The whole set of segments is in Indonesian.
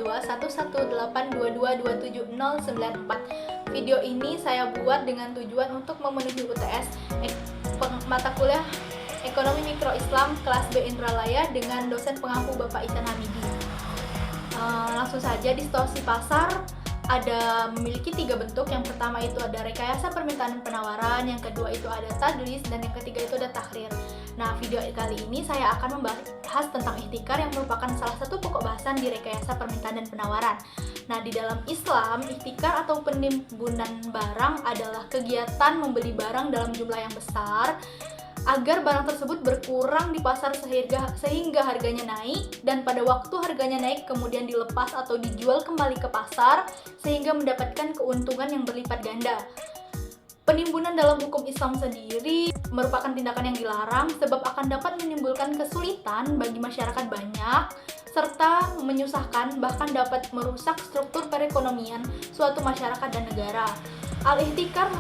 082118222709. Video ini saya buat dengan tujuan untuk memenuhi UTS mata kuliah Ekonomi Mikro Islam kelas B Indralaya dengan dosen pengampu Bapak Ihsan Hamidi. Langsung saja, distorsi pasar memiliki 3 bentuk. Yang pertama itu ada rekayasa permintaan dan penawaran, yang kedua itu ada tadlis, dan yang ketiga itu ada takhrir. Nah, video kali ini saya akan membahas tentang ihtikar yang merupakan salah satu pokok bahasan di rekayasa permintaan dan penawaran. Nah, di dalam Islam, ihtikar atau penimbunan barang adalah kegiatan membeli barang dalam jumlah yang besar agar barang tersebut berkurang di pasar sehingga harganya naik, dan pada waktu harganya naik kemudian dilepas atau dijual kembali ke pasar sehingga mendapatkan keuntungan yang berlipat ganda. Penimbunan dalam hukum Islam sendiri merupakan tindakan yang dilarang sebab akan dapat menimbulkan kesulitan bagi masyarakat banyak serta menyusahkan, bahkan dapat merusak struktur perekonomian suatu masyarakat dan negara. Al-ihtikar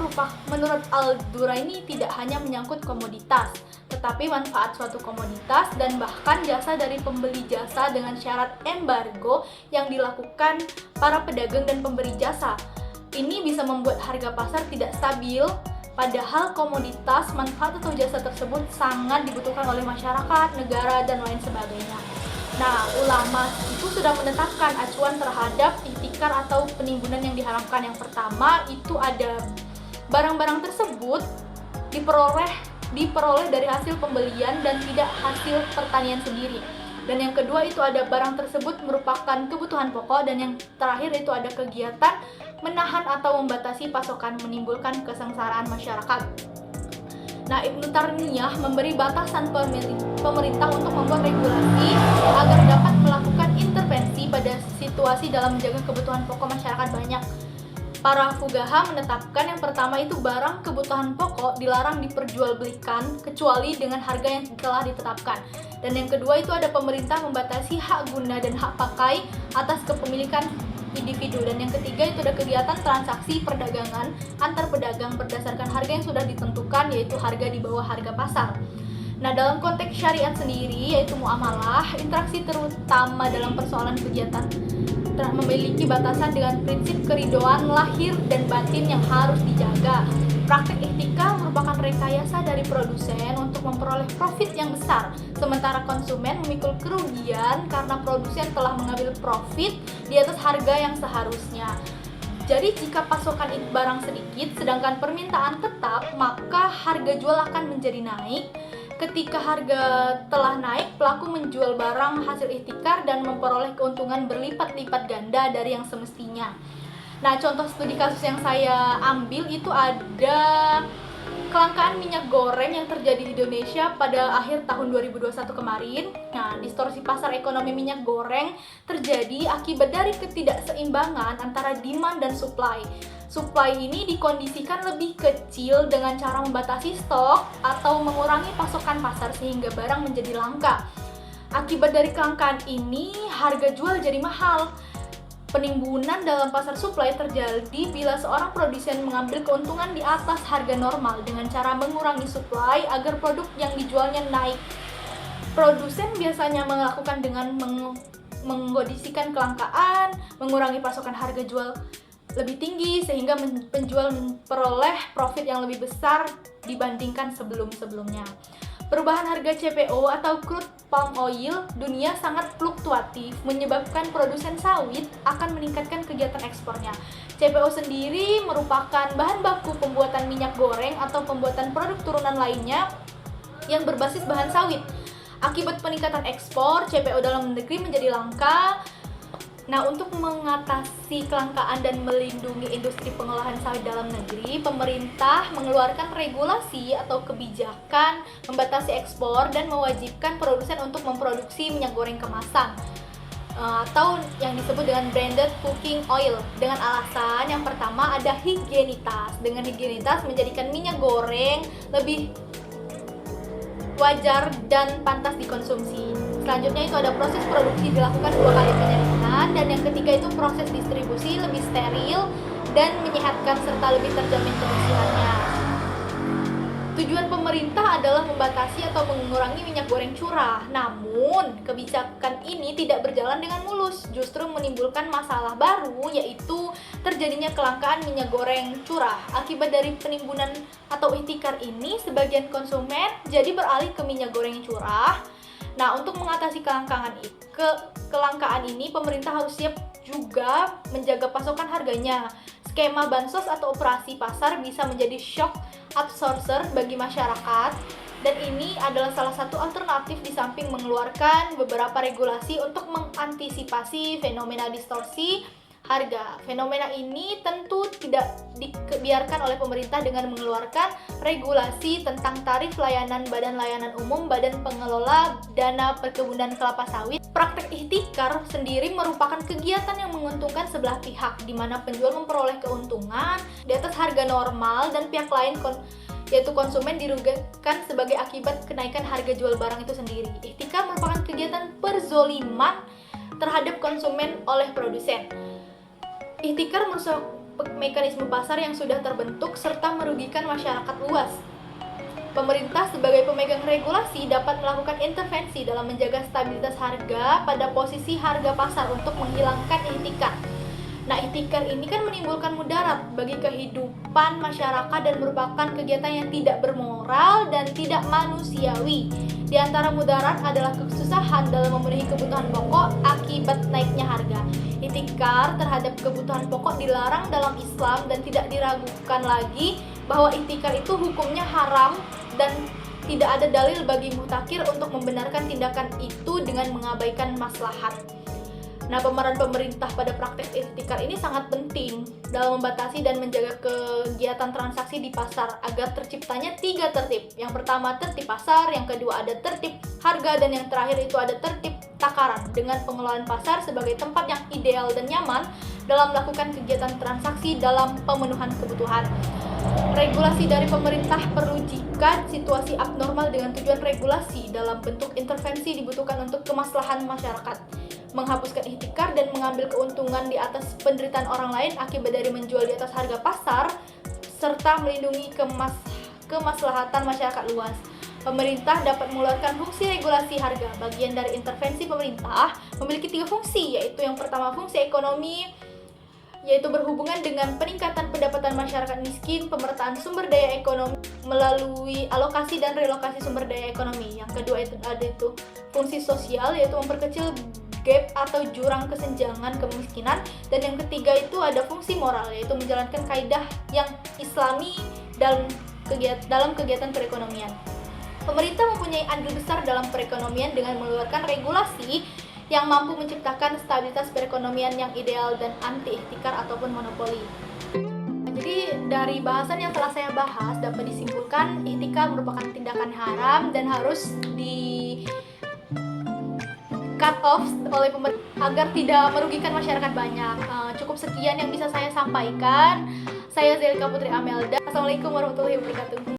menurut Al-Duraini tidak hanya menyangkut komoditas, tetapi manfaat suatu komoditas dan bahkan jasa dari pembeli jasa dengan syarat embargo yang dilakukan para pedagang dan pemberi jasa. Ini bisa membuat harga pasar tidak stabil, padahal komoditas, manfaat atau jasa tersebut sangat dibutuhkan oleh masyarakat, negara, dan lain sebagainya. Nah, ulama itu sudah menetapkan acuan terhadap ihtikar atau penimbunan yang diharamkan. Yang pertama itu ada barang-barang tersebut diperoleh dari hasil pembelian dan tidak hasil pertanian sendiri. Dan yang kedua itu ada barang tersebut merupakan kebutuhan pokok, dan yang terakhir itu ada kegiatan menahan atau membatasi pasokan menimbulkan kesengsaraan masyarakat. Nah, Ibnu Taimiyah memberi batasan pemerintah untuk membuat regulasi agar dapat melakukan intervensi pada situasi dalam menjaga kebutuhan pokok masyarakat banyak. Para fuqaha menetapkan yang pertama itu barang kebutuhan pokok dilarang diperjualbelikan kecuali dengan harga yang telah ditetapkan. Dan yang kedua itu ada pemerintah membatasi hak guna dan hak pakai atas kepemilikan individu, dan yang ketiga itu ada kegiatan transaksi perdagangan antar pedagang berdasarkan harga yang sudah ditentukan, yaitu harga di bawah harga pasar. Nah, dalam konteks syariat sendiri yaitu muamalah, interaksi terutama dalam persoalan kegiatan memiliki batasan dengan prinsip keridoan lahir dan batin yang harus dijaga. Praktik ihtikar merupakan rekayasa dari produsen untuk memperoleh profit yang besar, sementara konsumen memikul kerugian karena produsen telah mengambil profit di atas harga yang seharusnya. Jadi jika pasokan barang sedikit sedangkan permintaan tetap, maka harga jual akan menjadi naik. Ketika harga telah naik, pelaku menjual barang hasil ihtikar dan memperoleh keuntungan berlipat-lipat ganda dari yang semestinya. Nah, contoh studi kasus yang saya ambil itu ada kelangkaan minyak goreng yang terjadi di Indonesia pada akhir tahun 2021 kemarin. Nah, distorsi pasar ekonomi minyak goreng terjadi akibat dari ketidakseimbangan antara demand dan supply. Supply ini dikondisikan lebih kecil dengan cara membatasi stok atau mengurangi pasokan pasar sehingga barang menjadi langka. Akibat dari kelangkaan ini, harga jual jadi mahal. Penimbunan dalam pasar supply terjadi bila seorang produsen mengambil keuntungan di atas harga normal dengan cara mengurangi supply agar produk yang dijualnya naik. Produsen biasanya melakukan dengan mengkondisikan kelangkaan, mengurangi pasokan harga jual lebih tinggi sehingga penjual memperoleh profit yang lebih besar dibandingkan sebelum-sebelumnya. Perubahan harga CPO atau crude palm oil dunia sangat fluktuatif, menyebabkan produsen sawit akan meningkatkan kegiatan ekspornya. CPO sendiri merupakan bahan baku pembuatan minyak goreng atau pembuatan produk turunan lainnya yang berbasis bahan sawit. Akibat peningkatan ekspor, CPO dalam negeri menjadi langka. Nah, untuk mengatasi kelangkaan dan melindungi industri pengolahan sawit dalam negeri, pemerintah mengeluarkan regulasi atau kebijakan membatasi ekspor dan mewajibkan produsen untuk memproduksi minyak goreng kemasan atau yang disebut dengan branded cooking oil dengan alasan yang pertama ada higienitas. Dengan higienitas menjadikan minyak goreng lebih wajar dan pantas dikonsumsi. Selanjutnya itu ada proses produksi dilakukan 2 kali penyalinan, dan yang ketiga itu proses distribusi lebih steril dan menyehatkan serta lebih terjamin kebersihannya. Tujuan pemerintah adalah membatasi atau mengurangi minyak goreng curah. Namun, kebijakan ini tidak berjalan dengan mulus, justru menimbulkan masalah baru, yaitu terjadinya kelangkaan minyak goreng curah. Akibat dari penimbunan atau ihtikar ini, sebagian konsumen jadi beralih ke minyak goreng curah. Nah, untuk mengatasi kelangkaan ini, pemerintah harus siap juga menjaga pasokan harganya. Skema bansos atau operasi pasar bisa menjadi shock absorber bagi masyarakat, dan ini adalah salah satu alternatif di samping mengeluarkan beberapa regulasi untuk mengantisipasi fenomena distorsi harga. Fenomena ini tentu tidak dibiarkan oleh pemerintah dengan mengeluarkan regulasi tentang tarif layanan Badan Layanan Umum, Badan Pengelola Dana Perkebunan Kelapa Sawit. Praktek ihtikar sendiri merupakan kegiatan yang menguntungkan sebelah pihak, di mana penjual memperoleh keuntungan di atas harga normal dan pihak lain yaitu konsumen dirugikan sebagai akibat kenaikan harga jual barang itu sendiri. Ihtikar merupakan kegiatan perzoliman terhadap konsumen oleh produsen. Ihtikar merusak mekanisme pasar yang sudah terbentuk serta merugikan masyarakat luas. Pemerintah sebagai pemegang regulasi dapat melakukan intervensi dalam menjaga stabilitas harga pada posisi harga pasar untuk menghilangkan ihtikar. Nah, ihtikar ini kan menimbulkan mudarat bagi kehidupan masyarakat dan merupakan kegiatan yang tidak bermoral dan tidak manusiawi. Di antara mudarat adalah kesusahan dalam memenuhi kebutuhan pokok akibat naiknya harga. Ihtikar terhadap kebutuhan pokok dilarang dalam Islam dan tidak diragukan lagi bahwa ihtikar itu hukumnya haram dan tidak ada dalil bagi muhtakir untuk membenarkan tindakan itu dengan mengabaikan maslahat. Nah, pemeran pemerintah pada praktek ihtikar ini sangat penting dalam membatasi dan menjaga kegiatan transaksi di pasar agar terciptanya 3 tertib. Yang pertama tertib pasar, yang kedua ada tertib harga, dan yang terakhir itu ada tertib takaran, dengan pengelolaan pasar sebagai tempat yang ideal dan nyaman dalam melakukan kegiatan transaksi dalam pemenuhan kebutuhan. Regulasi dari pemerintah perlu jika situasi abnormal dengan tujuan regulasi dalam bentuk intervensi dibutuhkan untuk kemaslahan masyarakat, menghapuskan ihtikar dan mengambil keuntungan di atas penderitaan orang lain akibat dari menjual di atas harga pasar, serta melindungi kemaslahatan masyarakat luas. Pemerintah dapat mengeluarkan fungsi regulasi harga. Bagian dari intervensi pemerintah memiliki 3 fungsi, yaitu yang pertama fungsi ekonomi, yaitu berhubungan dengan peningkatan pendapatan masyarakat miskin, pemerataan sumber daya ekonomi melalui alokasi dan relokasi sumber daya ekonomi. Yang kedua itu ada fungsi sosial, yaitu memperkecil gap atau jurang kesenjangan kemiskinan, dan yang ketiga itu ada fungsi moral, yaitu menjalankan kaidah yang islami dalam kegiatan perekonomian. Pemerintah mempunyai andil besar dalam perekonomian dengan mengeluarkan regulasi yang mampu menciptakan stabilitas perekonomian yang ideal dan anti ihtikar ataupun monopoli. Jadi dari bahasan yang telah saya bahas dapat disimpulkan ihtikar merupakan tindakan haram dan harus di cut off oleh pemerintah agar tidak merugikan masyarakat banyak. Cukup sekian yang bisa saya sampaikan. Saya Zelika Putri Amelda. Assalamualaikum warahmatullahi wabarakatuh.